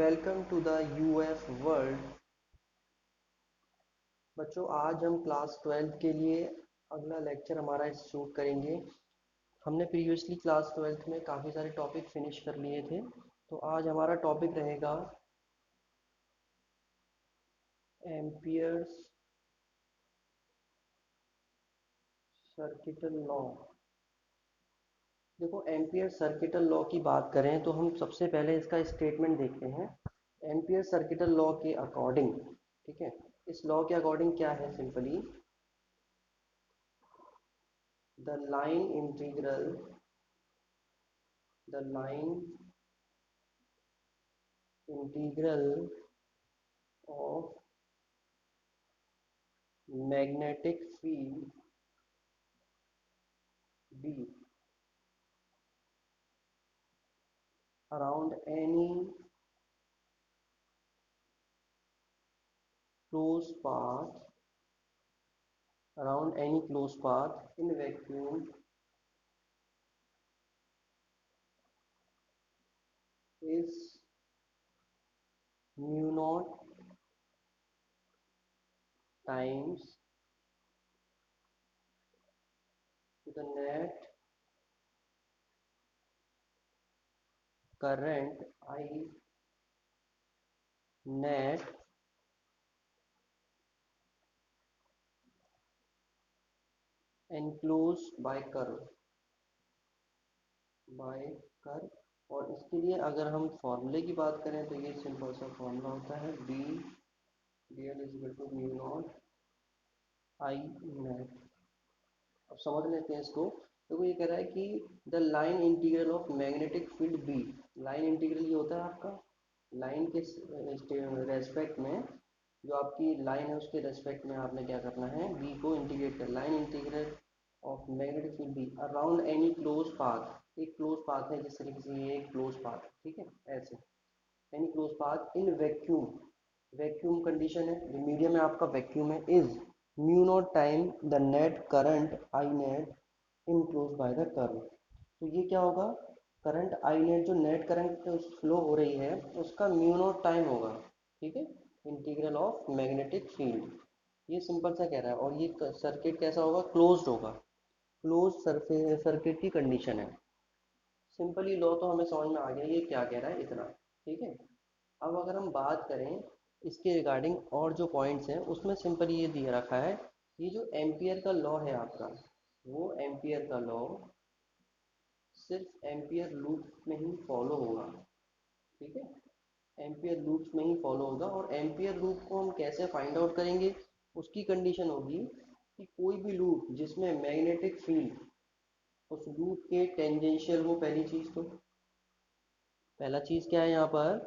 Welcome to the UF world. बच्चों, आज हम क्लास 12th के लिए अगला लेक्चर हमारा शूट करेंगे। हमने प्रीवियसली क्लास 12th में काफ़ी सारे टॉपिक फिनिश कर लिए थे, तो आज हमारा टॉपिक रहेगा एम्पियर्स सर्किटल लॉ। देखो, एम्पियर सर्किटल लॉ की बात करें तो हम सबसे पहले इसका स्टेटमेंट देखते हैं। एम्पियर सर्किटल लॉ के अकॉर्डिंग, ठीक है, इस लॉ के अकॉर्डिंग क्या है, simply the line integral the line integral of magnetic field B around any closed path in vacuum is mu naught times the net current I net enclosed by curve। और इसके लिए अगर हम फॉर्मूले की बात करें तो ये सिंपल सा फॉर्मूला होता है B D L is equal to mu not I net. अब समझ लेते हैं इसको। तो ये कह रहा है कि the line integral of magnetic field B. Line integral ये होता है आपका लाइन के रेस्पेक्ट में, जो आपकी लाइन है उसके रेस्पेक्ट में आपने क्या करना है, बी को इंटीग्रेट कर। Line integral of magnetic field be around any close path. एक क्लोज पाथ है, जिस तरीके से ये एक क्लोज पाथ है, ठीक है, ऐसे any close path in vacuum. Vacuum condition है, जो मीडियम में आपका वैक्यूम है, is mu naught time the net current I net enclose by the curve. तो ये क्या होगा, करंट आई नेट, जो नेट करंट फ्लो हो रही है उसका म्यू नॉट टाइम होगा, ठीक है, इंटीग्रल ऑफ मैग्नेटिक फील्ड। ये सिंपल सा कह रहा है। और ये सर्किट कैसा होगा, क्लोज्ड होगा। क्लोज सर्किट की कंडीशन है। सिंपली लॉ तो हमें समझ में आ गया ये क्या कह रहा है, इतना, ठीक है। अब अगर हम बात करें इसके रिगार्डिंग और जो पॉइंट्स हैं, उसमें सिंपल ये दिया रखा है। ये जो एम्पियर का लॉ है आपका, वो एम्पियर का लॉ सिर्फ एम्पियर लूप में ही फॉलो होगा, ठीक है, एम्पियर लूप्स में ही फॉलो होगा। और एम्पियर लूप को हम कैसे फाइंड आउट करेंगे, उसकी कंडीशन होगी कि कोई भी लूप जिसमें मैग्नेटिक फील्ड उस लूप के टेंजेंशियल हो। पहली चीज़ तो, पहला चीज़ क्या है यहाँ पर,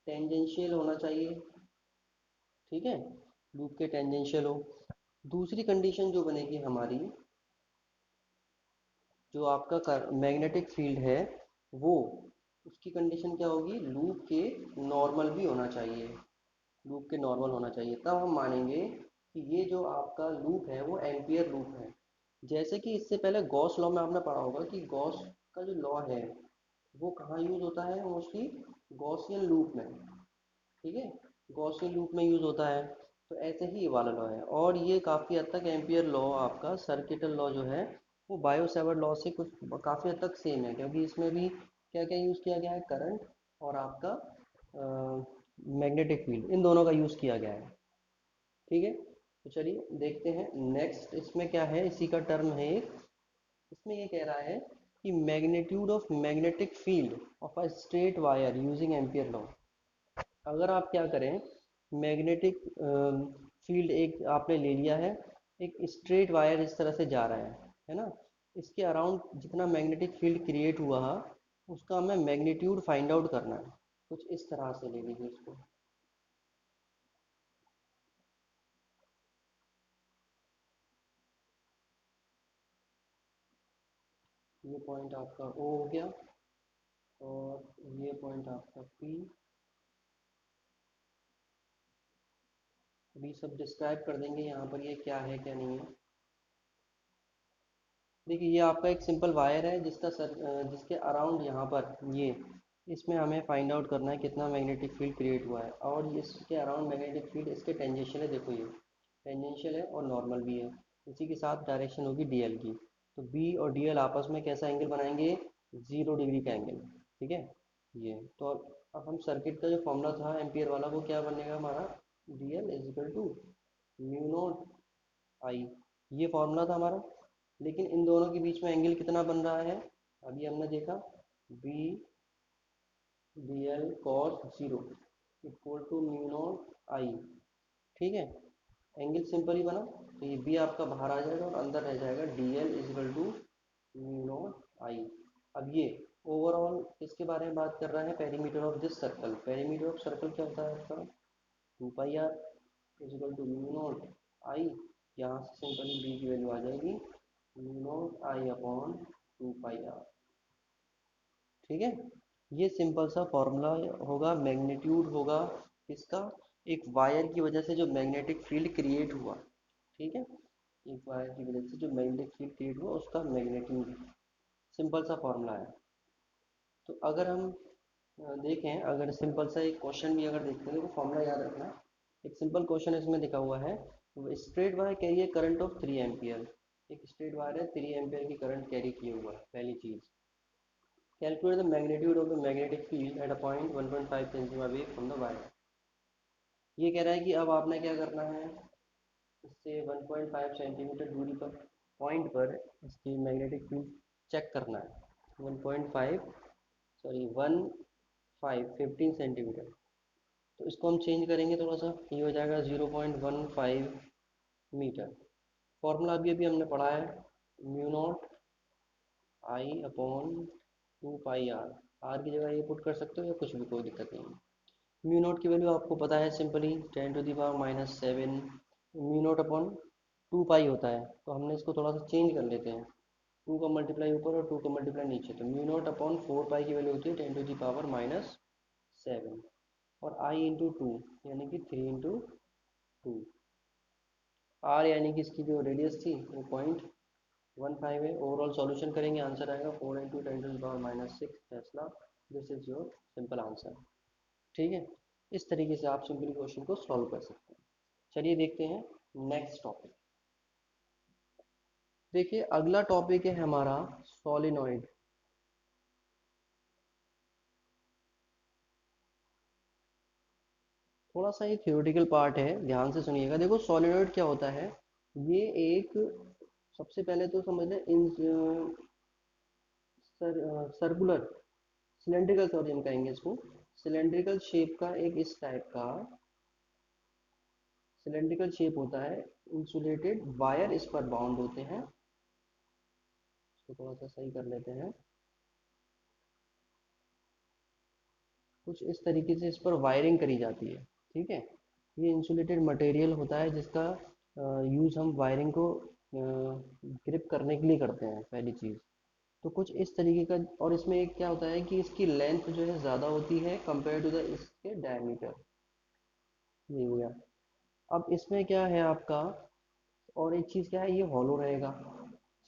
टेंजेंशियल होना चाहिए, ठीक है, लूप के टेंजेंशियल हो। दूसरी कंडीशन जो बनेगी हमारी, जो आपका मैग्नेटिक फील्ड है वो, उसकी कंडीशन क्या होगी, लूप के नॉर्मल भी होना चाहिए, लूप के नॉर्मल होना चाहिए। तब हम मानेंगे कि ये जो आपका लूप है वो एम्पियर लूप है। जैसे कि इससे पहले गॉस लॉ में आपने पढ़ा होगा कि गॉस का जो लॉ है वो कहाँ यूज होता है, मोस्टली गॉसियन लूप में, ठीक है, गॉसियन लूप में यूज होता है। तो ऐसे ही ये वाला लॉ है। और ये काफ़ी हद तक एम्पियर लॉ, आपका सर्किटल लॉ जो है, वो बायो सेवर्ट लॉ से कुछ काफ़ी हद तक सेम है, क्योंकि इसमें भी क्या क्या यूज़ किया गया है, करंट और आपका मैग्नेटिक फील्ड, इन दोनों का यूज़ किया गया है, ठीक है। तो चलिए देखते हैं नेक्स्ट इसमें क्या है। इसी का टर्म है एक, इसमें ये कह रहा है कि magnitude of magnetic field of a straight wire using ampere law. अगर आप क्या करें, मैग्नेटिक फील्ड एक आपने ले लिया है, एक स्ट्रेट वायर इस तरह से जा रहा है ना, इसके अराउंड जितना मैग्नेटिक फील्ड क्रिएट हुआ है उसका हमें मैग्नीट्यूड फाइंड आउट करना है। कुछ इस तरह से ले लीजिए इसको। ये पॉइंट आपका ओ हो गया, और ये पॉइंट आपका पी। अभी सब डिस्क्राइब कर देंगे यहाँ पर ये क्या है क्या नहीं है। देखिए, ये आपका एक सिंपल वायर है जिसका जिसके अराउंड यहाँ पर इसमें हमें फाइंड आउट करना है कितना मैग्नेटिक फील्ड क्रिएट हुआ है, और इसके अराउंड मैग्नेटिक फील्ड इसके टेंजेंशियल है, देखो ये टेंजेंशियल है और नॉर्मल भी है। इसी के साथ डायरेक्शन होगी डीएल की। तो बी और डीएल आपस में कैसा एंगल बनाएंगे, 0 डिग्री का एंगल। ठीक है, ये तो अब हम सर्किट का जो फॉर्मूला था एम्पियर वाला, वो क्या बनेगा हमारा, DL is equal to mu not I, ये फॉर्मूला था हमारा। लेकिन इन दोनों के बीच में एंगल कितना बन रहा है, अभी हमने देखा, B D L cos zero equal to mu not I. ठीक है, एंगल सिंपल ही बना, तो ये बी आपका बाहर आ जाएगा और अंदर रह जाएगा D L equal to mu not I. अब ये ओवरऑल किसके बारे में बात कर रहा है, perimeter of this circle. Perimeter of circle क्या होता है आपका, 2 pi R equal to mu not I. यहाँ से सिंपली बी की वैल्यू आ जाएगी mu not I upon 2 pi R. ठीक है, ये सिंपल सा फॉर्मूला होगा, मैग्नीट्यूड होगा किसका, एक वायर की वजह से जो मैग्नेटिक फील्ड क्रिएट हुआ। ठीक है, एक वायर की वजह से जो मैग्नेटिक फील्ड क्रिएट हुआ उसका मैग्नीट्यूड, सिंपल सा फॉर्मूला है। तो अगर हम देखें, अगर सिंपल सा एक क्वेश्चन भी अगर देखते हैं तो फॉर्मूला याद रखना। एक सिंपल क्वेश्चन इसमें लिखा हुआ है, straight wire carry current of 3 ampere. एक स्ट्रेट वायर है, 3 एम्पियर की करंट कैरी किए हुआ है। पहली चीज़, calculate the magnitude of the magnetic field at a point 1.5 centimetre away from the wire. ये कह रहा है कि अब आपने क्या करना है, इससे 1.5 सेंटीमीटर दूरी पर पॉइंट पर इसकी मैग्नेटिक फील्ड चेक करना है। 1.5 सॉरी 15 सेंटीमीटर। तो इसको हम चेंज करेंगे थोड़ा सा, ये हो जाएगा 0.15 मीटर। फॉर्मूला अभी अभी हमने पढ़ा है, mu not I upon 2 pi R. R की जगह ये पुट कर सकते हो या कुछ भी, कोई दिक्कत नहीं है। म्यू नॉट की वैल्यू आपको पता है, सिंपली 10⁻⁻7 म्यू नॉट अपॉन 2 पाई होता है। तो हमने इसको थोड़ा सा चेंज कर लेते हैं, 2 का मल्टीप्लाई ऊपर और 2 का मल्टीप्लाई नीचे। तो म्यू नॉट अपॉन 4 पाई की वैल्यू होती है 10⁻⁻7, और आई इंटू टू यानी कि 3 इंटू 2। आर यानी कि इसकी जो रेडियस थी वो 0.15 है। ओवरऑल सॉल्यूशन करेंगे, आंसर आएगा 4 × 10⁻⁻6 Tesla. This is your simple answer. ठीक है, इस तरीके से आप सिंपली क्वेश्चन को सॉल्व कर सकते हैं। चलिए देखते हैं नेक्स्ट टॉपिक। देखिए अगला टॉपिक है हमारा सोलिनॉइड। थोड़ा सा ये थ्योरेटिकल पार्ट है, ध्यान से सुनिएगा। देखो सोलिनॉइड क्या होता है, ये एक, सबसे पहले तो समझ लें इन सर्कुलर सिलेंड्रिकल, सॉरी हम कहेंगे इसको सिलेंड्रिकल शेप का, एक इस टाइप का सिलेंड्रिकल शेप होता है। इंसुलेटेड वायर इस पर बाउंड होते हैं। इसको थोड़ा सा सही कर लेते हैं, कुछ इस तरीके से इस पर वायरिंग करी जाती है। ठीक है, ये इंसुलेटेड मटेरियल होता है जिसका यूज़ हम वायरिंग को ग्रिप करने के लिए करते हैं, पहली चीज़। तो कुछ इस तरीके का, और इसमें एक क्या होता है कि इसकी लेंथ जो है ज़्यादा होती है कंपेयर टू द इसके डायमीटर। ये हो गया। अब इसमें क्या है आपका, और एक चीज़ क्या है, ये हॉलो रहेगा।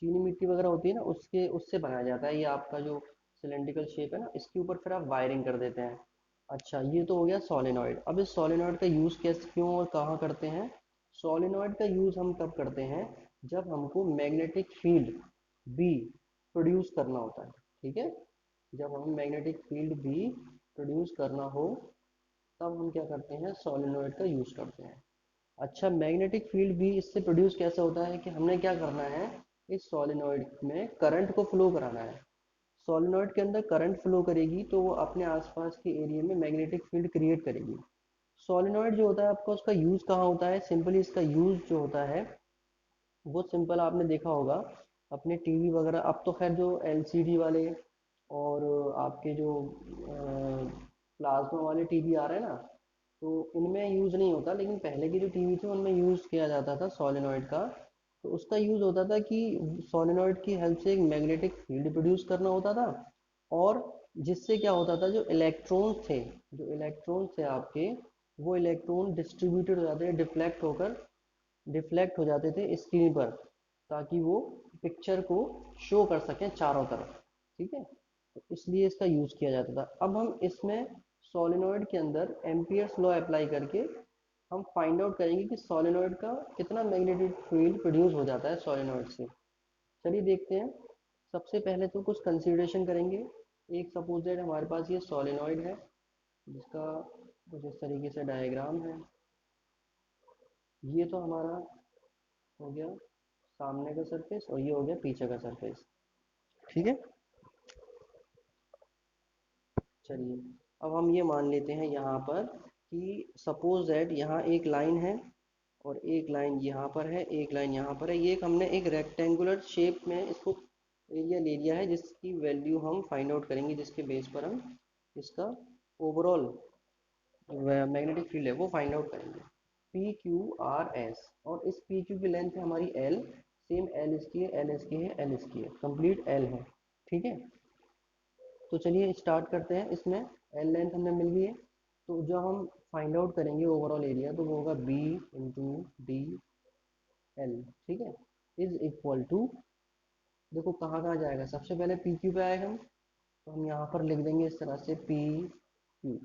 चीनी मिट्टी वगैरह होती है ना, उसके उससे बनाया जाता है ये आपका जो सिलेंड्रिकल शेप है ना, इसके ऊपर फिर आप वायरिंग कर देते हैं। अच्छा, ये तो हो गया सोलेनॉइड। अब इस सोलेनॉइड का यूज़ कैसे, क्यों और कहाँ करते हैं। सोलेनॉइड का यूज़ हम तब करते हैं जब हमको मैग्नेटिक फील्ड बी प्रोड्यूस करना होता है। ठीक है, जब हमें मैग्नेटिक फील्ड बी प्रोड्यूस करना हो तब हम क्या करते हैं, सोलेनॉइड का यूज़ करते हैं। अच्छा, मैग्नेटिक फील्ड भी इससे प्रोड्यूस कैसे होता है कि हमने क्या करना है, इस सोलेनॉइड में करंट को फ्लो कराना है। सोलेनॉइड के अंदर करंट फ्लो करेगी तो वो अपने आसपास के एरिया में मैग्नेटिक फील्ड क्रिएट करेगी। सोलेनॉइड जो होता है आपका, उसका यूज़ कहाँ होता है, सिंपली इसका यूज़ जो होता है वो सिंपल आपने देखा होगा अपने टीवी वगैरह। अब तो खैर जो एलसीडी वाले और आपके जो प्लाज्मा वाले टीवी आ रहे हैं ना, तो इनमें यूज़ नहीं होता, लेकिन पहले के जो टीवी थे उनमें यूज़ किया जाता था सोलेनॉइड का। तो उसका यूज़ होता था कि सोलेनॉइड की हेल्प से एक मैग्नेटिक फील्ड प्रोड्यूस करना होता था, और जिससे क्या होता था, जो इलेक्ट्रॉन्स थे, जो इलेक्ट्रॉन्स थे आपके, वो इलेक्ट्रॉन डिस्ट्रीब्यूटेड हो जाते हैं, डिफ्लेक्ट हो जाते थे स्क्रीन पर, ताकि वो पिक्चर को शो कर सकें चारों तरफ। ठीक है, तो इसलिए इसका यूज़ किया जाता था। अब हम इसमें सोलेनोइड के अंदर एम्पियर्स लॉ अप्लाई करके हम फाइंड आउट करेंगे कि सोलेनोइड का कितना मैग्नेटिक फील्ड प्रोड्यूस हो जाता है सोलेनोइड से। चलिए देखते हैं। सबसे पहले तो कुछ कंसीडरेशन करेंगे। एक सपोज दैट हमारे पास ये सोलेनोइड है जिसका कुछ इस तरीके से डायग्राम है। ये तो हमारा हो गया सामने का सरफेस और ये हो गया पीछे का सरफेस। ठीक है। चलिए अब हम ये मान लेते हैं यहाँ पर कि सपोज दैट यहाँ एक लाइन है और एक लाइन यहाँ पर है, एक लाइन यहाँ पर है। ये एक हमने एक रेक्टेंगुलर शेप में इसको एरिया ले लिया है जिसकी वैल्यू हम फाइंड आउट करेंगे, जिसके बेस पर हम इसका ओवरऑल मैग्नेटिक फील्ड है वो फाइंड आउट करेंगे। पी क्यू आर एस, और इस पी क्यू की लेंथ है हमारी एल, सेम एल इसकी है, एल इसकी है, एल इसकी है, कंप्लीट एल है। ठीक है। तो चलिए स्टार्ट करते हैं। इसमें एल लेंथ हमें मिल गई है, तो जो हम फाइंड आउट करेंगे ओवरऑल एरिया तो वो होगा बी इंटू डी एल। ठीक है। इज इक्वल टू, देखो कहाँ कहाँ जाएगा, सबसे पहले पी क्यू पे आएगा हम, तो हम यहाँ पर लिख देंगे इस तरह से पी क्यू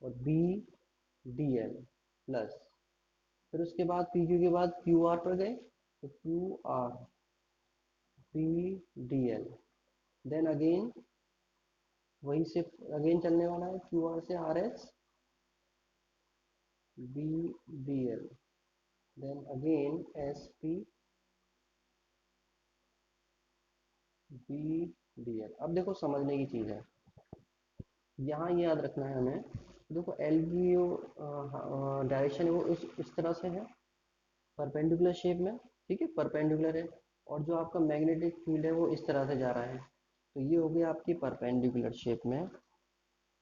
और बी डी एल प्लस, फिर उसके बाद पी क्यू के बाद क्यू आर पर गए तो Q R B D L, then again वही से अगेन चलने वाला है क्यू आर से R S B D L, then again S P B D L. अब देखो समझने की चीज़ है, यहाँ ये याद रखना है हमें। देखो एल की जो डायरेक्शन है वो इस तरह से है, परपेंडिकुलर शेप में। ठीक है, परपेंडिकुलर है। और जो आपका मैग्नेटिक फील्ड है वो इस तरह से जा रहा है, तो ये हो गया आपकी परपेंडिकुलर शेप में,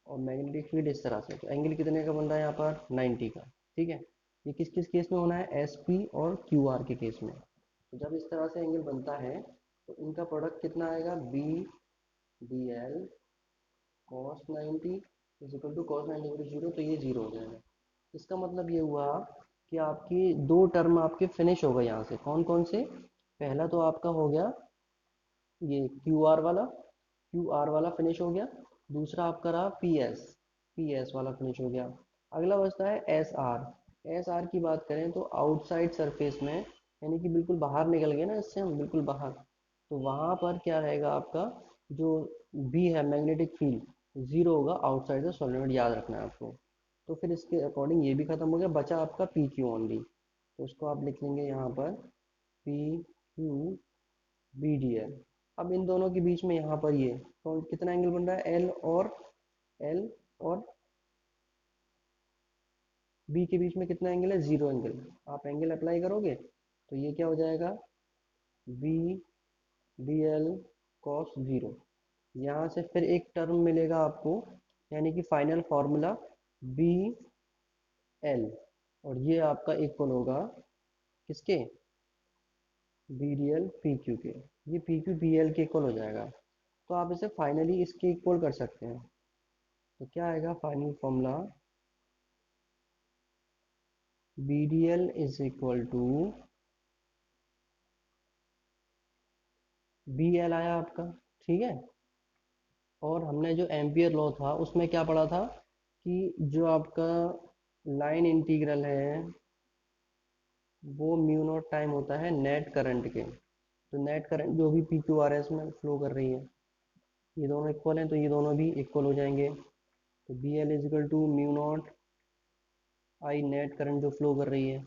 और मैग्नेटिक फील्ड इस तरह से। तो एंगल कितने का बन रहा है यहाँ पर 90 का। ठीक है। ये किस किस केस में होना है, एस पी और क्यू आर के केस में। तो जब इस तरह से एंगल बनता है तो इनका प्रोडक्ट कितना आएगा, B D L cos 90 is equal to cos 90 बटे जीरो, तो ये जीरो हो जाएगा। इसका मतलब ये हुआ कि आपकी दो टर्म आपके फिनिश हो गए यहाँ से। कौन कौन से, पहला तो आपका हो गया ये क्यू आर वाला फिनिश हो गया। दूसरा आपका रहा पी एस वाला फिनिश हो गया। अगला बचता है एस आर। एस आर की बात करें तो आउटसाइड सरफेस में, यानी कि बिल्कुल बाहर निकल गए ना इससे हम, बिल्कुल बाहर, तो वहाँ पर क्या रहेगा आपका जो बी है मैग्नेटिक फील्ड जीरो होगा आउटसाइड द सॉलिनॉइड, याद रखना है आपको। तो फिर इसके अकॉर्डिंग ये भी खत्म हो गया, बचा आपका पी क्यू ओनली। तो उसको आप लिख लेंगे यहाँ पर P Q B D L. अब इन दोनों के बीच में यहाँ पर ये कौन कितना एंगल बन रहा है, एल और बी के बीच में कितना एंगल है, जीरो एंगल। आप एंगल अप्लाई करोगे तो ये क्या हो जाएगा, B D L cos zero. यहाँ से फिर एक टर्म मिलेगा आपको, यानी कि फाइनल फार्मूला बी एल, और ये आपका इक्वल होगा किसके, B D L P Q के। ये पी क्यू बी एल के इक्वल हो जाएगा। तो आप इसे फाइनली इसके इक्वल कर सकते हैं। तो क्या आएगा final formula, B D L is equal to B L आया आपका। ठीक है। और हमने जो एम्पियर लॉ था उसमें क्या पढ़ा था कि जो आपका लाइन इंटीग्रल है वो म्यू नॉट टाइम होता है नेट करंट के। तो नेट करंट जो भी पी क्यू आर एस में फ्लो कर रही है, ये दोनों इक्वल हैं तो ये दोनों भी इक्वल हो जाएंगे। तो B L is equal to mu not I net current जो फ्लो कर रही है।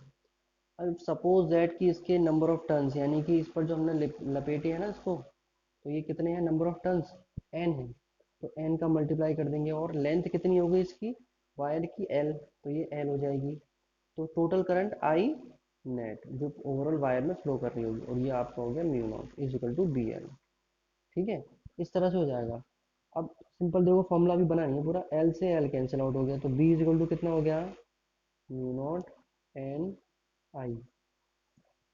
अब सपोज दैट कि इसके नंबर ऑफ टर्न्स, यानी कि इस पर जो हमने लपेटे हैं ना इसको, तो ये कितने हैं नंबर ऑफ टर्न्स, एन है। तो एन का मल्टीप्लाई कर देंगे, और लेंथ कितनी होगी इसकी वायर की, एल, तो ये एल हो जाएगी। तो टोटल करंट आई नेट जो ओवरऑल वायर में फ्लो कर रही होगी, और ये आपका हो गया mu not is equal to B L. ठीक है। इस तरह से हो जाएगा। अब सिंपल देखो फॉर्मूला भी बना नहीं है पूरा, एल से एल कैंसिल आउट हो गया, तो बी इज इक्वल टू कितना हो गया, म्यू नॉट एन आई।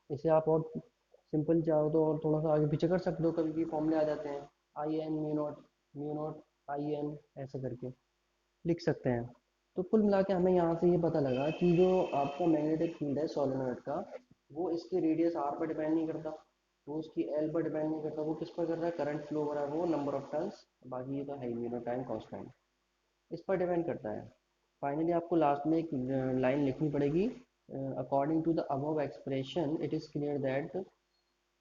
इसे आप और सिंपल चाहो तो और थोड़ा सा आगे पीछे कर सकते हो, कभी भी फॉर्मूले आ जाते हैं, I N mu not I N, ऐसे करके लिख सकते हैं। तो कुल मिला के हमें यहाँ से ये पता लगा कि जो आपका मैग्नेटिक फील्ड है सोलेनोइड का, वो इसके रेडियस आर पर डिपेंड नहीं करता, वो उसकी एल पर डिपेंड नहीं करता, वो किस पर कर रहा है, करंट फ्लो हो रहा है वो नंबर ऑफ टर्न्स, बाकी ये तो है ही टाइम कांस्टेंट, इस पर डिपेंड करता है। फाइनली आपको लास्ट में एक लाइन लिखनी पड़ेगी, according to the above expression it is clear that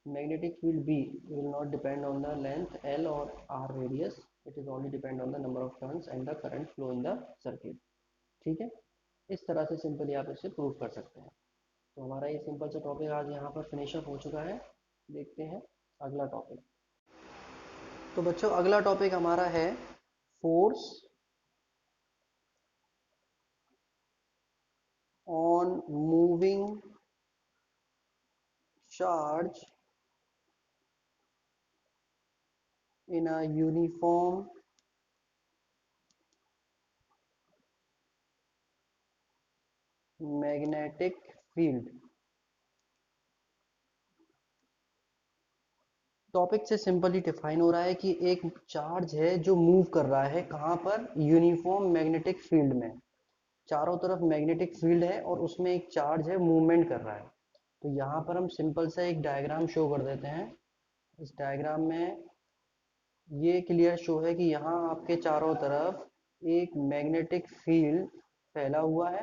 magnetic field B will not depend on the length L or R radius, it is only depend on the number of turns and the current flow in the circuit। ठीक है, इस तरह से simply आप इसे prove कर सकते हैं। तो हमारा ये सिंपल सा टॉपिक आज यहाँ पर फिनिश अप हो चुका है। देखते हैं अगला टॉपिक। तो बच्चों अगला टॉपिक हमारा है force on moving charge in a uniform magnetic field. Topic से सिंपली डिफाइन हो रहा है कि एक चार्ज है जो मूव कर रहा है कहाँ पर, यूनिफॉर्म मैग्नेटिक फील्ड में, चारों तरफ मैग्नेटिक फील्ड है और उसमें एक चार्ज है मूवमेंट कर रहा है। तो यहाँ पर हम सिंपल सा एक डायग्राम शो कर देते हैं। इस डायग्राम में ये क्लियर शो है कि यहाँ आपके चारों तरफ एक मैग्नेटिक फील्ड फैला हुआ है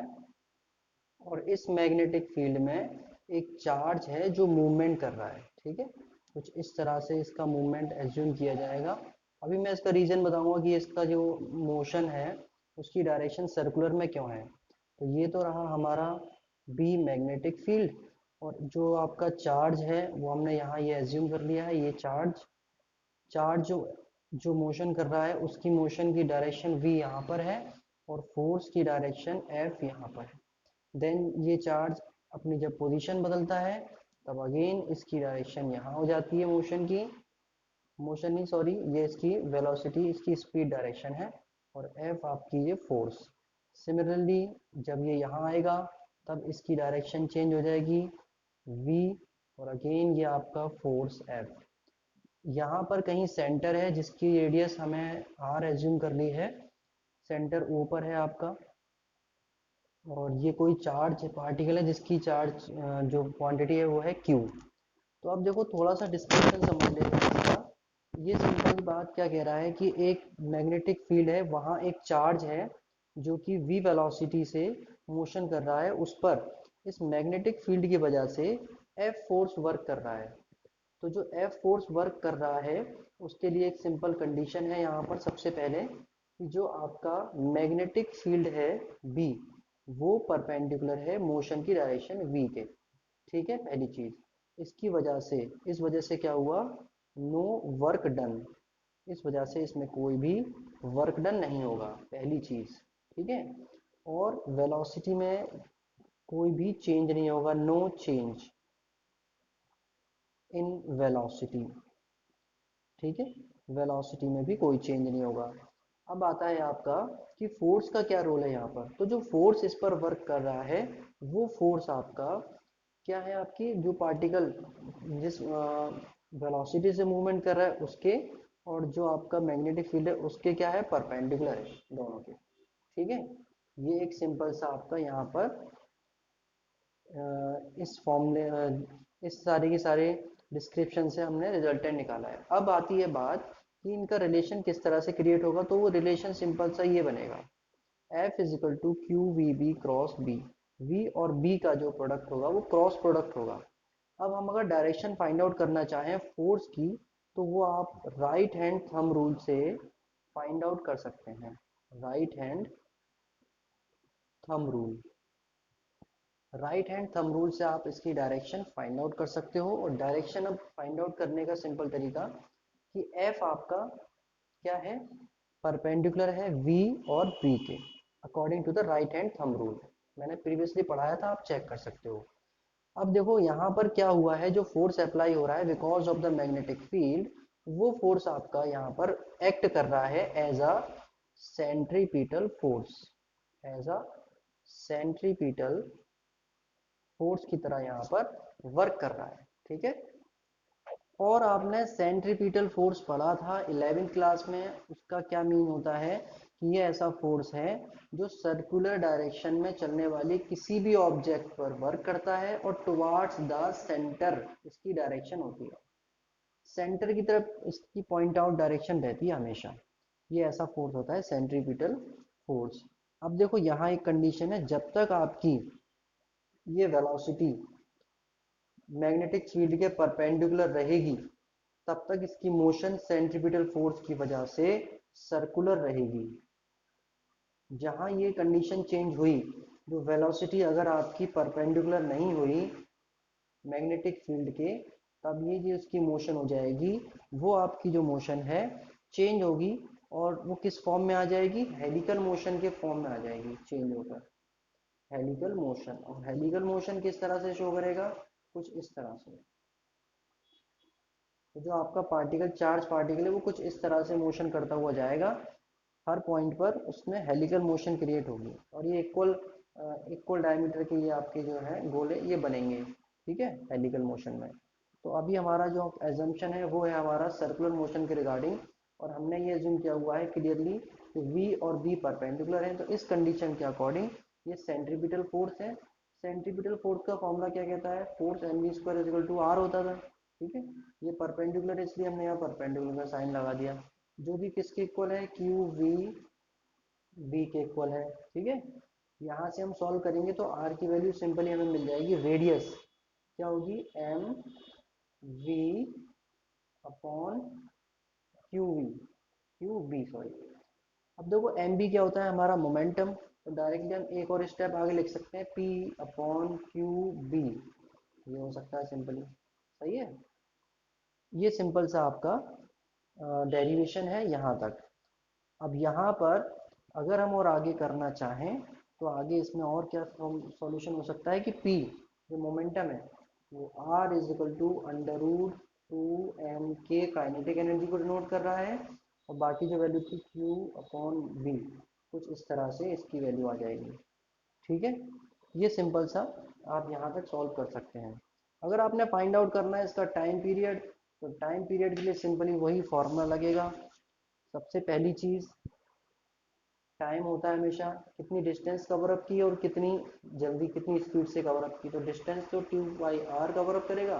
और इस मैग्नेटिक फील्ड में एक चार्ज है जो मूवमेंट कर रहा है। ठीक है, कुछ इस तरह से इसका मूवमेंट एज्यूम किया जाएगा। अभी मैं इसका रीजन बताऊंगा कि इसका जो मोशन है उसकी डायरेक्शन सर्कुलर में क्यों है। तो ये तो रहा हमारा बी मैग्नेटिक फील्ड, और जो आपका चार्ज है वो हमने यहाँ ये एज्यूम कर लिया है, ये चार्ज चार्ज जो जो मोशन कर रहा है उसकी मोशन की डायरेक्शन v यहाँ पर है और फोर्स की डायरेक्शन f यहाँ पर है। देन ये चार्ज अपनी जब पोजीशन बदलता है तब अगेन इसकी डायरेक्शन यहाँ हो जाती है, मोशन नहीं सॉरी, ये इसकी वेलोसिटी, इसकी स्पीड डायरेक्शन है, और f आपकी ये फोर्स। सिमिलरली जब ये यहाँ आएगा तब इसकी डायरेक्शन चेंज हो जाएगी v, और अगेन ये आपका फोर्स f। यहाँ पर कहीं सेंटर है जिसकी रेडियस हमें r एज्यूम कर ली है, सेंटर O पर है आपका, और ये कोई चार्ज पार्टिकल है जिसकी चार्ज जो क्वांटिटी है वो है Q। तो अब देखो थोड़ा सा डिस्क्रिप्शन समझ लेते हैं इसका। ये सिंपल बात क्या कह रहा है कि एक मैग्नेटिक फील्ड है, वहाँ एक चार्ज है जो कि v वेलोसिटी से मोशन कर रहा है, उस पर इस मैग्नेटिक फील्ड की वजह से F फोर्स वर्क कर रहा है। तो जो F फोर्स वर्क कर रहा है उसके लिए एक सिंपल कंडीशन है यहाँ पर, सबसे पहले कि जो आपका मैग्नेटिक फील्ड है B वो परपेंडिकुलर है मोशन की डायरेक्शन V के। ठीक है, पहली चीज। इसकी वजह से, इस वजह से क्या हुआ, नो वर्क डन, इस वजह से इसमें कोई भी वर्क डन नहीं होगा, पहली चीज। ठीक है, और वेलोसिटी में कोई भी चेंज नहीं होगा, नो चेंज इन वेलोसिटी। ठीक है, वेलोसिटी में भी कोई चेंज नहीं होगा। अब आता है आपका कि फोर्स का क्या रोल है यहाँ पर। तो जो फोर्स इस पर वर्क कर रहा है वो फोर्स आपका क्या है, आपकी जो पार्टिकल जिस वेलोसिटी से मूवमेंट कर रहा है उसके, और जो आपका मैग्नेटिक फील्ड है उसके क्या है, परपेंडिकुलर है दोनों के। ठीक है, ये एक सिंपल सा आपका यहाँ पर इस फॉर्मूले इस सारे के सारे डिस्क्रिप्शन से हमने रिजल्टेंट निकाला है। अब आती है बात कि इनका रिलेशन किस तरह से क्रिएट होगा। तो वो रिलेशन सिंपल सा ये बनेगा, F is equal to Q V B cross B, V और B का जो प्रोडक्ट होगा वो क्रॉस प्रोडक्ट होगा। अब हम अगर डायरेक्शन फाइंड आउट करना चाहें फोर्स की तो वो आप राइट हैंड थंब रूल से फाइंड आउट कर सकते हैं। Right hand thumb rule, right hand thumb rule से आप इसकी डायरेक्शन फाइंड आउट कर सकते हो। और डायरेक्शन अब फाइंड आउट करने का सिंपल तरीका कि F आपका क्या है, परपेंडिकुलर है V और B के, according to the right hand thumb rule. मैंने प्रीवियसली पढ़ाया था, आप चेक कर सकते हो। अब देखो यहाँ पर क्या हुआ है, जो फोर्स अप्लाई हो रहा है because of the magnetic field, वो फोर्स आपका यहाँ पर एक्ट कर रहा है as a centripetal force, as a centripetal force की तरह यहाँ पर वर्क कर रहा है। ठीक है, और आपने सेंट्रीपिटल फोर्स पढ़ा था 11th क्लास में, उसका क्या मीन होता है कि ये ऐसा फोर्स है जो सर्कुलर डायरेक्शन में चलने वाली किसी भी ऑब्जेक्ट पर वर्क करता है और टुवार्ड्स द सेंटर इसकी डायरेक्शन होती है। सेंटर की तरफ इसकी पॉइंट आउट डायरेक्शन रहती है हमेशा। ये ऐसा फोर्स होता है सेंट्रीपिटल फोर्स। अब देखो यहाँ एक कंडीशन है, जब तक आपकी ये वेलोसिटी मैग्नेटिक फील्ड के परपेंडिकुलर रहेगी तब तक इसकी मोशन सेंट्रीपिटल फोर्स की वजह से सर्कुलर रहेगी। जहां ये कंडीशन चेंज हुई, जो वेलोसिटी अगर आपकी परपेंडिकुलर नहीं हुई मैग्नेटिक फील्ड के, तब ये जो इसकी मोशन हो जाएगी, वो आपकी जो मोशन है चेंज होगी, और वो किस फॉर्म में आ जाएगी, हेलिकल मोशन के फॉर्म में आ जाएगी चेंज होकर, हेलिकल मोशन। और हेलिकल मोशन किस तरह से शो करेगा, कुछ इस तरह से। तो जो आपका पार्टिकल, चार्ज पार्टिकल है, वो कुछ इस तरह से मोशन करता हुआ जाएगा, हर पॉइंट पर उसमें हेलिकल मोशन क्रिएट होगी, और ये इक्वल डायमीटर के ये आपके जो है गोले ये बनेंगे, ठीक है, हेलिकल मोशन में। तो अभी हमारा जो एजम्पशन है वो है हमारा सर्कुलर मोशन के रिगार्डिंग, और हमने ये एज्यूम किया हुआ है क्लियरली कि v और b परपेंडिकुलर हैं। तो इस कंडीशन के अकॉर्डिंग ये सेंट्रीपिटल फोर्स है। सेंट्रीपिटल फोर्स का फॉर्मूला क्या कहता है, फोर्स mv²r होता था, ठीक है। ये परपेंडिकुलर है इसलिए हमने यहाँ परपेंडिकुलर का साइन लगा दिया, जो भी किसके इक्वल है, क्यू वी बी के इक्वल है, ठीक है। यहाँ से हम सॉल्व करेंगे तो आर की वैल्यू सिंपली हमें मिल जाएगी, रेडियस क्या होगी, M V upon Q B sorry. अब देखो एम बी क्या होता है, हमारा मोमेंटम, तो डायरेक्टली हम एक और स्टेप आगे लिख सकते हैं, पी अपॉन क्यू बी, ये हो सकता है सिंपली, सही है। ये सिंपल सा आपका डेरिवेशन है यहाँ तक। अब यहाँ पर अगर हम और आगे करना चाहें तो आगे इसमें और क्या सॉल्यूशन हो सकता है कि P जो मोमेंटम है वो R is equal to under root 2m के काइनेटिक एनर्जी को डिनोट कर रहा है, और बाकी जो वैल्यू थी Q अपॉन V, कुछ इस तरह से इसकी वैल्यू आ जाएगी, ठीक है। ये सिंपल सा आप यहाँ तक सॉल्व कर सकते हैं। अगर आपने फाइंड आउट करना है इसका टाइम पीरियड, तो टाइम पीरियड के लिए सिंपली वही फॉर्मूला लगेगा। सबसे पहली चीज़, टाइम होता है हमेशा कितनी डिस्टेंस कवर अप की और कितनी जल्दी कितनी स्पीड से कवर अप की, तो डिस्टेंस तो 2πr कवर अप करेगा,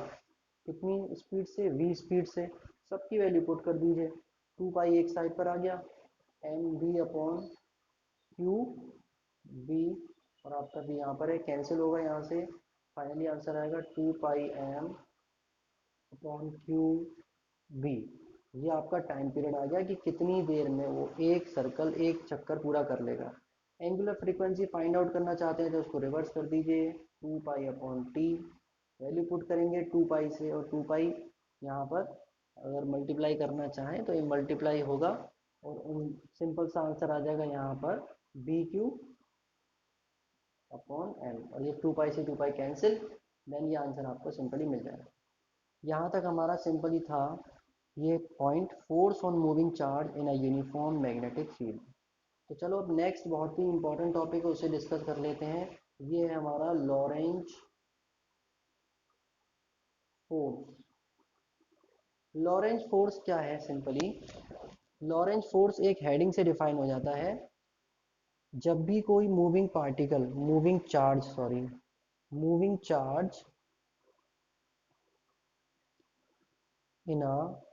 कितनी स्पीड से, v स्पीड से। सबकी वैल्यू पुट कर दीजिए, 2π एक साइड पर आ गया, M B upon Q B, और आपका भी यहाँ पर है, कैंसिल होगा यहाँ से, फाइनली आंसर आएगा 2πm अपॉन क्यू बी। ये आपका टाइम पीरियड आ गया कि कितनी देर में वो एक सर्कल, एक चक्कर पूरा कर लेगा। एंगुलर फ्रीक्वेंसी फाइंड आउट करना चाहते हैं तो उसको रिवर्स कर दीजिए, 2π अपॉन टी, वैल्यू पुट करेंगे 2π से, और 2π यहाँ पर अगर मल्टीप्लाई करना चाहें तो ये मल्टीप्लाई होगा, और सिंपल सा आंसर आ जाएगा यहाँ पर BQ अपॉन एम, और ये 2π से 2π कैंसिल, देन ये आंसर आपको सिंपली मिल जाएगा। यहाँ तक हमारा सिंपल ही था ये point, force on moving charge in a uniform magnetic field. तो चलो अब नेक्स्ट बहुत ही इंपॉर्टेंट टॉपिक है उसे डिस्कस कर लेते हैं। ये है हमारा लॉरेंज फोर्स। लॉरेंज फोर्स क्या है, सिंपली लॉरेंज फोर्स एक हेडिंग से डिफाइन हो जाता है, जब भी कोई moving particle, moving charge in a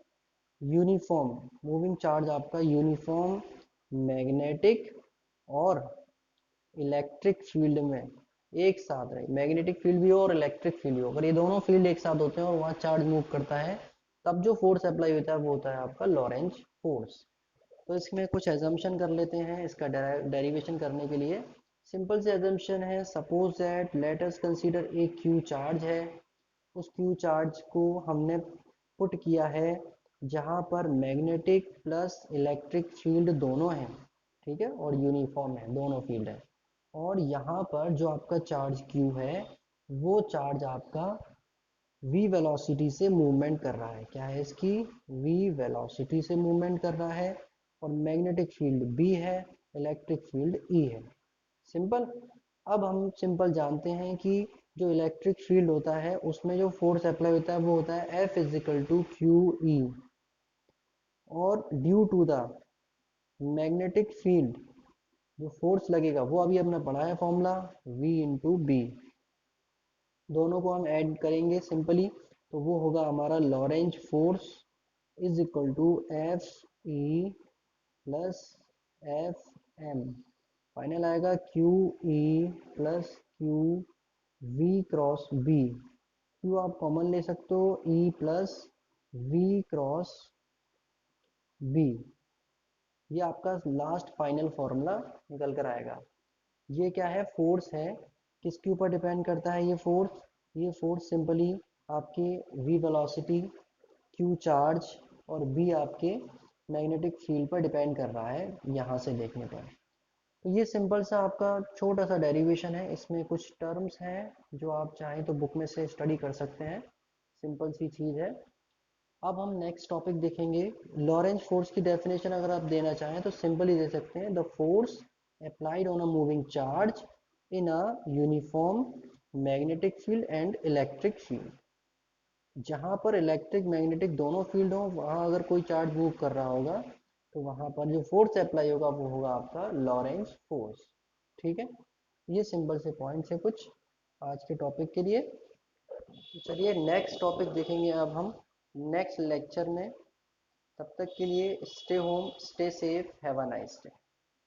uniform, moving charge आपका यूनिफॉर्म मैग्नेटिक और इलेक्ट्रिक फील्ड में एक साथ रहे, मैग्नेटिक फील्ड भी हो और इलेक्ट्रिक फील्ड भी हो, अगर ये दोनों फील्ड एक साथ होते हैं और वहाँ चार्ज मूव करता है, तब जो फोर्स अप्लाई होता है वो होता है आपका लॉरेंज फोर्स। तो इसमें कुछ एजम्पशन कर लेते हैं इसका डेरिवेशन करने के लिए। सिंपल से एजम्पशन है, suppose that let us consider एक क्यू चार्ज है, उस क्यू चार्ज को हमने पुट किया है जहाँ पर मैग्नेटिक प्लस इलेक्ट्रिक फील्ड दोनों हैं, ठीक है, और यूनिफॉर्म है, दोनों फील्ड है। और यहाँ पर जो आपका चार्ज Q है, वो चार्ज आपका v वेलोसिटी से मूवमेंट कर रहा है, क्या है इसकी, v वेलोसिटी से मूवमेंट कर रहा है, और मैग्नेटिक फील्ड B है, इलेक्ट्रिक फील्ड E है, सिंपल। अब हम सिंपल जानते हैं कि जो इलेक्ट्रिक फील्ड होता है उसमें जो फोर्स अप्लाई होता है वो होता है F is equal to Q E, और due to the magnetic field जो फोर्स लगेगा वो अभी हमने पढ़ा है फॉर्मूला, V इंटू बी, दोनों को हम ऐड करेंगे सिंपली, तो वो होगा हमारा Lorentz force is equal to F E plus F M. Final आएगा Q E plus Q V cross B. Q आप कॉमन ले सकते हो, E plus V cross B. ये आपका लास्ट फाइनल फॉर्मूला निकल कर आएगा। ये क्या है, फोर्स है। किसके ऊपर डिपेंड करता है ये फोर्स? ये फोर्स सिंपली आपके v वेलोसिटी, q चार्ज और b आपके मैग्नेटिक फील्ड पर डिपेंड कर रहा है यहाँ से देखने पर। तो ये सिंपल सा आपका छोटा सा डेरिवेशन है। इसमें कुछ टर्म्स हैं जो आप चाहें तो बुक में से स्टडी कर सकते हैं, सिंपल सी चीज़ है। अब हम नेक्स्ट टॉपिक देखेंगे। लॉरेंज फोर्स की डेफिनेशन अगर आप देना चाहें तो सिंपली दे सकते हैं, the force applied on a moving charge in a uniform magnetic field and electric field. जहां पर इलेक्ट्रिक मैग्नेटिक दोनों फील्ड हो, वहां अगर कोई चार्ज मूव कर रहा होगा तो वहां पर जो फोर्स अप्लाई होगा वो होगा आपका लॉरेंज फोर्स। ठीक है, ये सिंपल से पॉइंट्स है कुछ आज के टॉपिक के लिए। चलिए नेक्स्ट टॉपिक देखेंगे अब हम नेक्स्ट लेक्चर में। तब तक के लिए stay home, stay safe, have a nice day.